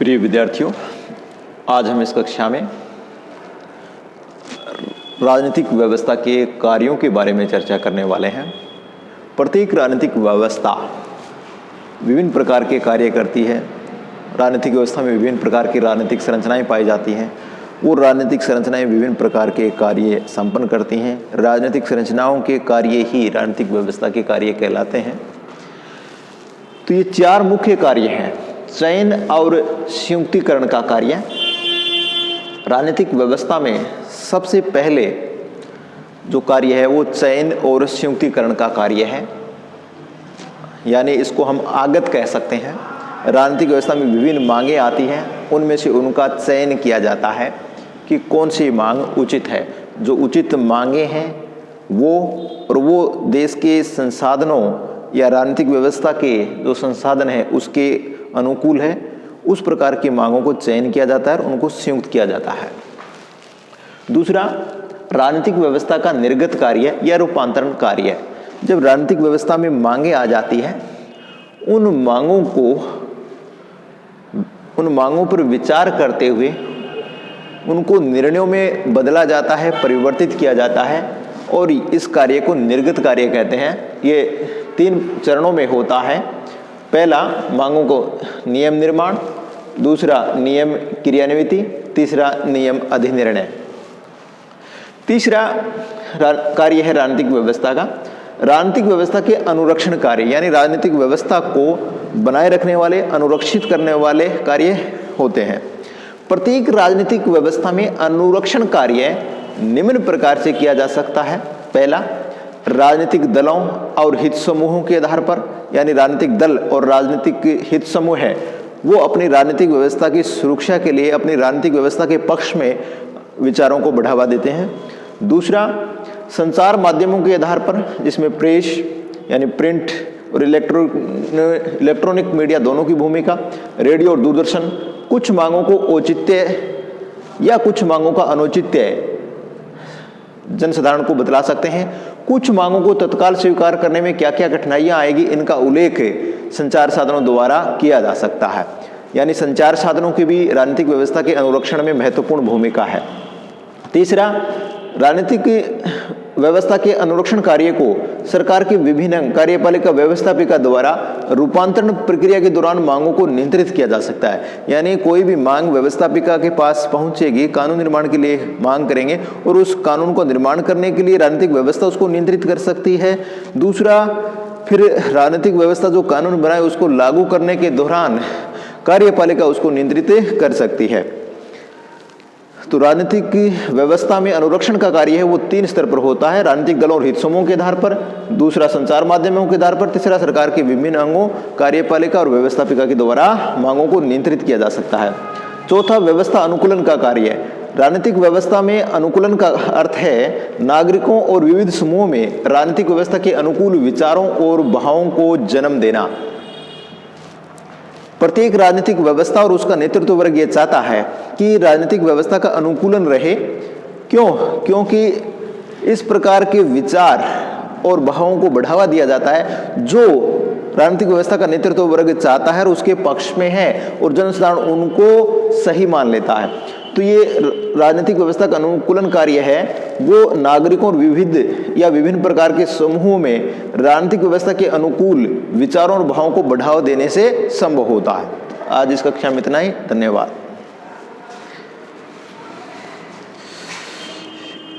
प्रिय विद्यार्थियों, आज हम इस कक्षा में राजनीतिक व्यवस्था के कार्यों के बारे में चर्चा करने वाले हैं। प्रत्येक राजनीतिक व्यवस्था विभिन्न प्रकार के कार्य करती है। राजनीतिक व्यवस्था में विभिन्न प्रकार की राजनीतिक संरचनाएं पाई जाती हैं। वो राजनीतिक संरचनाएं विभिन्न प्रकार के कार्य संपन्न करती हैं। राजनीतिक संरचनाओं के कार्य ही राजनीतिक व्यवस्था के कार्य कहलाते हैं। तो ये चार मुख्य कार्य हैं। चयन और संयुक्तिकरण का कार्य। राजनीतिक व्यवस्था में सबसे पहले जो कार्य है वो चयन और संयुक्तिकरण का कार्य है, यानी इसको हम आगत कह सकते हैं। राजनीतिक व्यवस्था में विभिन्न मांगें आती हैं, उनमें से उनका चयन किया जाता है कि कौन सी मांग उचित है। जो उचित मांगें हैं वो देश के संसाधनों या राजनीतिक व्यवस्था के जो संसाधन है उसके अनुकूल है, उस प्रकार की मांगों को चयन किया जाता है और उनको संयुक्त किया जाता है। दूसरा, राजनीतिक व्यवस्था का निर्गत कार्य या रूपांतरण कार्य। जब राजनीतिक व्यवस्था में मांगें आ जाती हैं, उन मांगों पर विचार करते हुए उनको निर्णयों में बदला जाता है, परिवर्तित किया जाता है और इस कार्य को निर्गत कार्य कहते हैं। ये 3 चरणों में होता है। पहला, मांगों को नियम निर्माण, दूसरा नियम क्रियान्विति, तीसरा नियम अधिनिर्णय। तीसरा कार्य है राजनीतिक व्यवस्था का राजनीतिक व्यवस्था के अनुरक्षण कार्य, यानी राजनीतिक व्यवस्था को बनाए रखने वाले, अनुरक्षित करने वाले कार्य होते हैं। प्रत्येक राजनीतिक व्यवस्था में अनुरक्षण कार्य निम्न प्रकार से किया जा सकता है। पहला, राजनीतिक दलों और हित समूहों के आधार पर, यानी राजनीतिक दल और राजनीतिक हित समूह है वो अपनी राजनीतिक व्यवस्था की सुरक्षा के लिए अपनी राजनीतिक व्यवस्था के पक्ष में विचारों को बढ़ावा देते हैं। दूसरा, संचार माध्यमों के आधार पर, जिसमें प्रेस यानी प्रिंट और इलेक्ट्रॉनिक मीडिया दोनों की भूमिका, रेडियो और दूरदर्शन कुछ मांगों को औचित्य या कुछ मांगों का अनुचित्य जनसाधारण को बतला सकते हैं। कुछ मांगों को तत्काल स्वीकार करने में क्या क्या कठिनाइयां आएगी, इनका उल्लेख संचार साधनों द्वारा किया जा सकता है। यानी संचार साधनों की भी राजनीतिक व्यवस्था के अनुरक्षण में महत्वपूर्ण भूमिका है। तीसरा, राजनीतिक व्यवस्था के अनुरक्षण कार्य को सरकार के विभिन्न कार्यपालिका व्यवस्थापिका द्वारा रूपांतरण प्रक्रिया के दौरान मांगों को नियंत्रित किया जा सकता है। यानी कोई भी मांग व्यवस्थापिका के पास पहुंचेगी, कानून निर्माण के लिए मांग करेंगे और उस कानून को निर्माण करने के लिए राजनीतिक व्यवस्था उसको नियंत्रित कर सकती है। दूसरा, फिर राजनीतिक व्यवस्था जो कानून बनाए उसको लागू करने के दौरान कार्यपालिका उसको नियंत्रित कर सकती है। तो राजनीतिक व्यवस्था में अनुरक्षण का कार्य है वो 3 स्तर पर होता है। राजनीतिक दलों और हित समूहों के आधार पर, दूसरा संचार माध्यमों के आधार पर, तीसरा सरकार के विभिन्न अंगों, कार्यपालिका और व्यवस्थापिका के द्वारा मांगों को नियंत्रित किया जा सकता है। चौथा, व्यवस्था अनुकूलन का कार्य है। राजनीतिक व्यवस्था में अनुकूलन का अर्थ है नागरिकों और विविध समूहों में राजनीतिक व्यवस्था के अनुकूल विचारों और भावों को जन्म देना। प्रत्येक राजनीतिक व्यवस्था और उसका नेतृत्व वर्ग ये चाहता है कि राजनीतिक व्यवस्था का अनुकूलन रहे। क्योंकि इस प्रकार के विचार और भावों को बढ़ावा दिया जाता है जो राजनीतिक व्यवस्था का नेतृत्व वर्ग चाहता है और उसके पक्ष में है और जनसाधारण उनको सही मान लेता है। तो ये राजनीतिक व्यवस्था का अनुकूलन कार्य है वो नागरिकों और विभिन्न प्रकार के समूहों में राजनीतिक व्यवस्था के अनुकूल विचारों और भावों को बढ़ावा देने से संभव होता है। आज इस कक्षा में इतना ही। धन्यवाद।